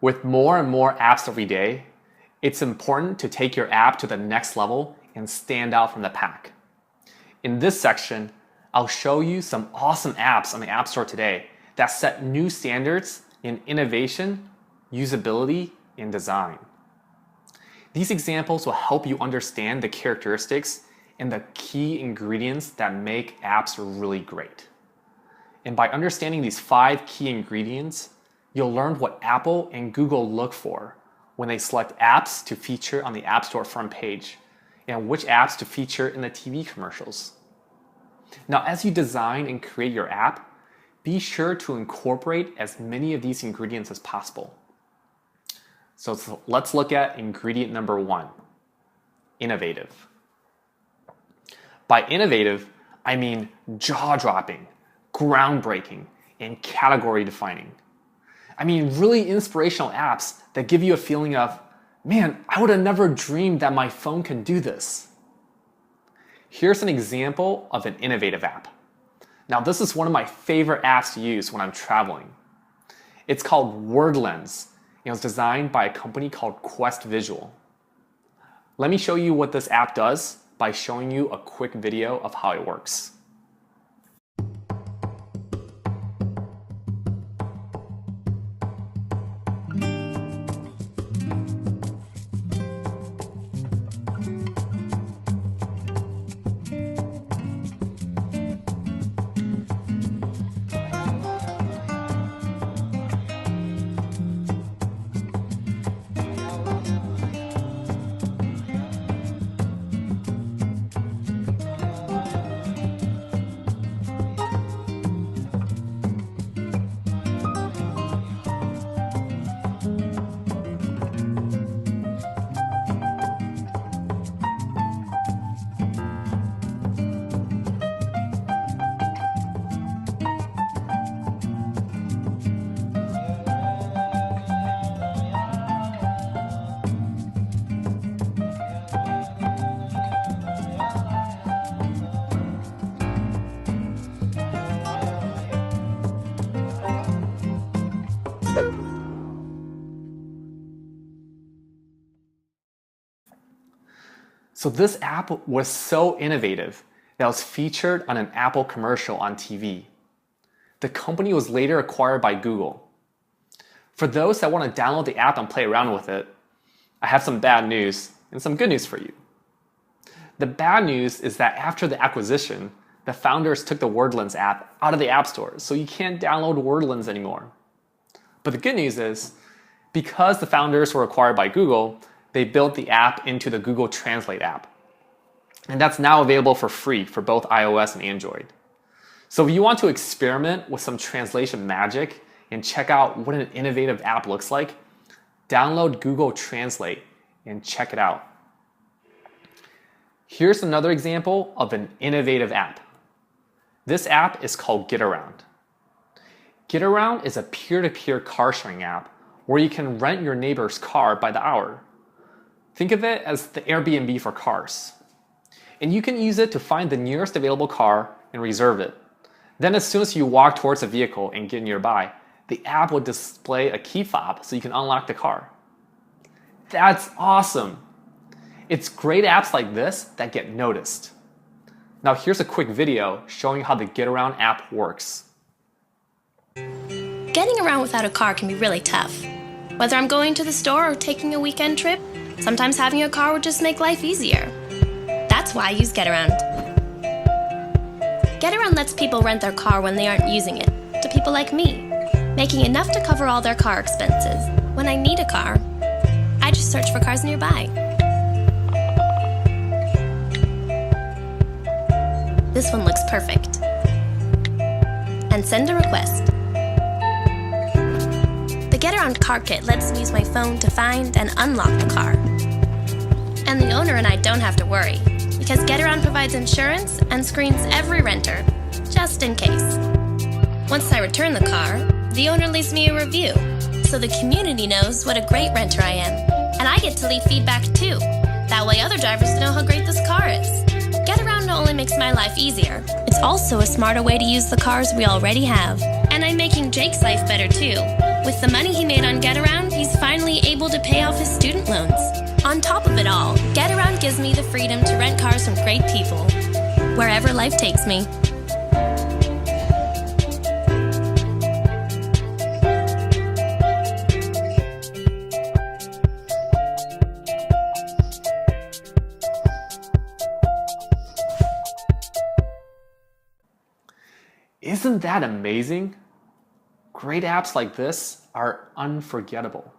With more and more apps every day, it's important to take your app to the next level and stand out from the pack. In this section, I'll show you some awesome apps on the App Store today that set new standards in innovation, usability, and design. These examples will help you understand the characteristics and the key ingredients that make apps really great. And by understanding these 5 key ingredients, you'll learn what Apple and Google look for when they select apps to feature on the App Store front page, and which apps to feature in the TV commercials. Now, as you design and create your app, be sure to incorporate as many of these ingredients as possible. So let's look at ingredient number 1, innovative. By innovative, I mean jaw-dropping, groundbreaking, and category-defining. I mean really inspirational apps that give you a feeling of, man, I would have never dreamed that my phone can do this. Here's an example of an innovative app. Now, this is one of my favorite apps to use when I'm traveling. It's called Word Lens, and it was designed by a company called Quest Visual. Let me show you what this app does by showing you a quick video of how it works. So this app was so innovative that it was featured on an Apple commercial on TV. The company was later acquired by Google. For those that want to download the app and play around with it, I have some bad news and some good news for you. The bad news is that after the acquisition, the founders took the WordLens app out of the App Store, so you can't download WordLens anymore. But the good news is, because the founders were acquired by Google, they built the app into the Google Translate app. And that's now available for free for both iOS and Android. So if you want to experiment with some translation magic and check out what an innovative app looks like, download Google Translate and check it out. Here's another example of an innovative app. This app is called Getaround. Getaround is a peer-to-peer car sharing app where you can rent your neighbor's car by the hour. Think of it as the Airbnb for cars. And you can use it to find the nearest available car and reserve it. Then as soon as you walk towards a vehicle and get nearby, the app will display a key fob so you can unlock the car. That's awesome! It's great apps like this that get noticed. Now here's a quick video showing how the Getaround app works. Getting around without a car can be really tough. Whether I'm going to the store or taking a weekend trip, sometimes having a car would just make life easier. That's why I use Getaround. Getaround lets people rent their car when they aren't using it, to people like me, making enough to cover all their car expenses. When I need a car, I just search for cars nearby. This one looks perfect. And send a request. The Getaround Car Kit lets me use my phone to find and unlock the car. And the owner and I don't have to worry, because Getaround provides insurance and screens every renter, just in case. Once I return the car, the owner leaves me a review, so the community knows what a great renter I am. And I get to leave feedback too. That way other drivers know how great this car is. Getaround not only makes my life easier, it's also a smarter way to use the cars we already have. And I'm making Jake's life better too. With the money he made on Getaround, he's finally able to pay off his student loans. On top of it all, Getaround gives me the freedom to rent cars from great people, wherever life takes me. Isn't that amazing? Great apps like this are unforgettable.